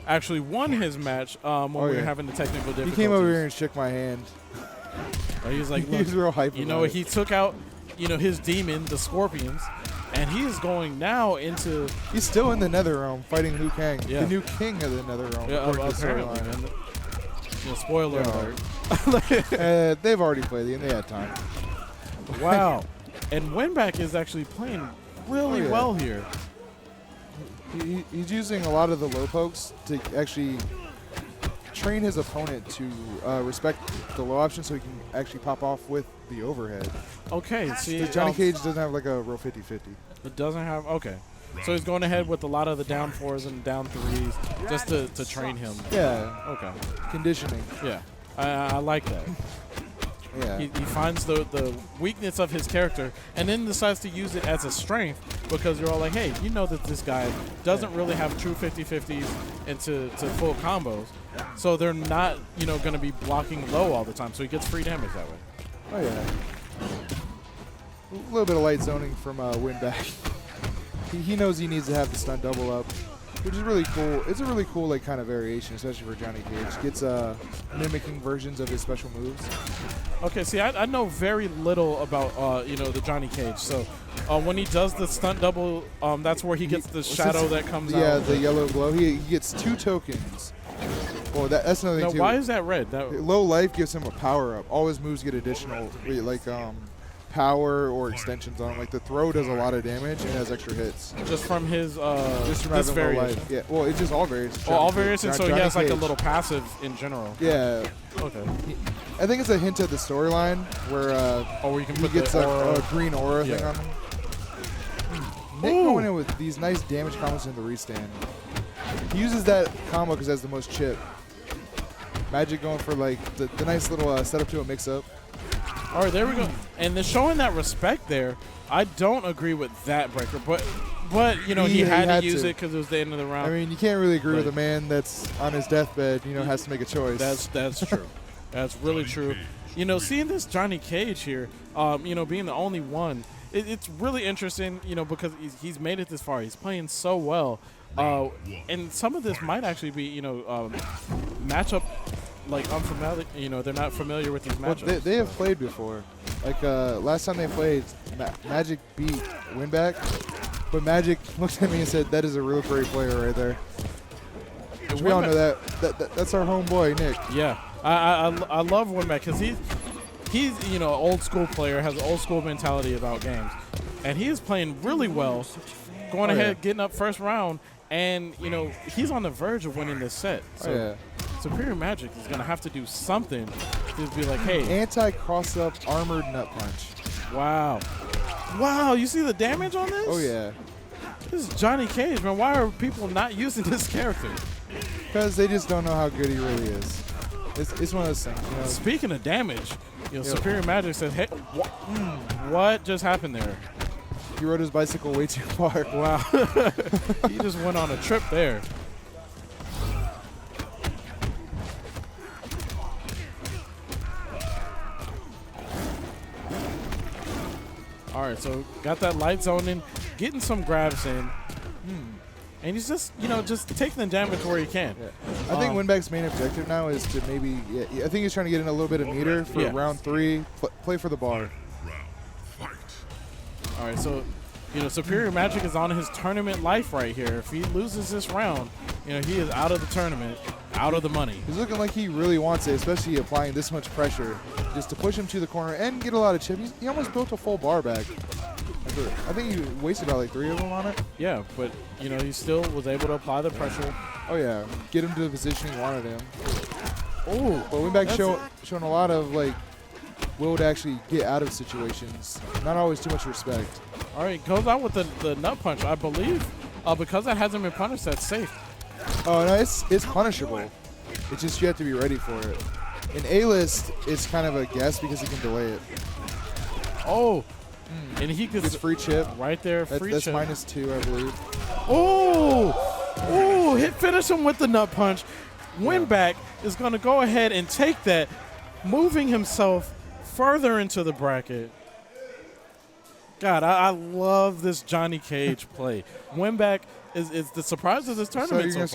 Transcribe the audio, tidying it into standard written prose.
actually won his match when we were having the technical difficulties. He came over here and shook my hand. He was like, he was real hype. You know, he took out, his demon, the Scorpions, and he is going now into. He's still in the Nether Realm fighting Liu Kang, the new king of the Nether Realm. Yeah, apparently, man. Spoiler alert. They've already played the game. They had time. Wow. And Winback is actually playing really well here. He's using a lot of the low pokes to actually train his opponent to respect the low option so he can actually pop off with the overhead. Okay, see. Johnny Cage doesn't have like a real 50-50. It doesn't have, okay. So he's going ahead with a lot of the down 4s and down 3s just to train him. Yeah. Okay. Conditioning. Yeah. I like that. Yeah. He finds the weakness of his character and then decides to use it as a strength because you're all like, hey, you know that this guy doesn't really have true 50-50s into full combos. So they're not, going to be blocking low all the time. So he gets free damage that way. Oh, yeah. A little bit of light zoning from Winback. He knows he needs to have the stun double up, which is really cool. It's a really cool kind of variation, especially for Johnny Cage. Gets mimicking versions of his special moves. Okay, see, I know very little about the Johnny Cage. So when he does the stunt double, that's where he gets the shadow that comes out. Yeah, the yellow glow. He gets 2 tokens. Well, that's another thing too. Why is that red? Low life gives him a power up. All his moves get additional, power or extensions on him. Like the throw does a lot of damage and has extra hits. Just from his just from this variation. Low life. Yeah. Well, it's just all variations. All variations. So he has like a little passive in general. Yeah. Okay. I think it's a hint at the storyline where where you can put gets a green aura thing on him. Nick going in with these nice damage combos in the restand. He uses that combo because it has the most chip. Magic going for the nice little setup to a mix-up. All right, there we go. And they're showing that respect there. I don't agree with that breaker, but he had to use it because it was the end of the round. I mean, you can't really agree with a man that's on his deathbed, has to make a choice. That's true. That's really true. Seeing this Johnny Cage here, being the only one, it's really interesting, because he's made it this far. He's playing so well. And some of this might actually be, matchup unfamiliar. They're not familiar with these matchups. Well, they have played before. Last time they played, Magic beat Winback, but Magic looked at me and said, "That is a real great player right there." Which we all know that's our homeboy Nick. Yeah, I love Winback because he's an old school player, has an old school mentality about games, and he is playing really well, going ahead, getting up first round. And, he's on the verge of winning this set. So Superior Magic is going to have to do something to be like, hey. Anti-cross-up armored nut punch. Wow. Wow, you see the damage on this? Oh, yeah. This is Johnny Cage, man. Why are people not using this character? Because they just don't know how good he really is. It's one of those things. Speaking of damage, Superior Magic says, hey, what just happened there? He rode his bicycle way too far. Wow. He just went on a trip there. All right, so got that light zone in, getting some grabs in. And he's just, just taking the damage where he can. Yeah. I think Winback's main objective now is to maybe, I think he's trying to get in a little bit of meter for round 3, play for the bar. All right, so, Superior Magic is on his tournament life right here. If he loses this round, he is out of the tournament, out of the money. He's looking like he really wants it, especially applying this much pressure just to push him to the corner and get a lot of chip. He almost built a full bar back. I think he wasted about 3 of them on it. Yeah, but, he still was able to apply the pressure. Oh, yeah. Get him to the position he wanted him. Oh, but Winback showing a lot of, will to actually get out of situations. Not always too much respect. All right, goes out with the nut punch. I believe because that hasn't been punished, that's safe. Oh, no, it's punishable. It's just you have to be ready for it. In A-list, it's kind of a guess because he can delay it. Oh, and he gets free chip. Right there, free chip. That's -2, I believe. Oh, finish him with the nut punch. Winback is going to go ahead and take that, moving himself further into the bracket. God, I love this Johnny Cage play. Winback is the surprise of this tournament so far.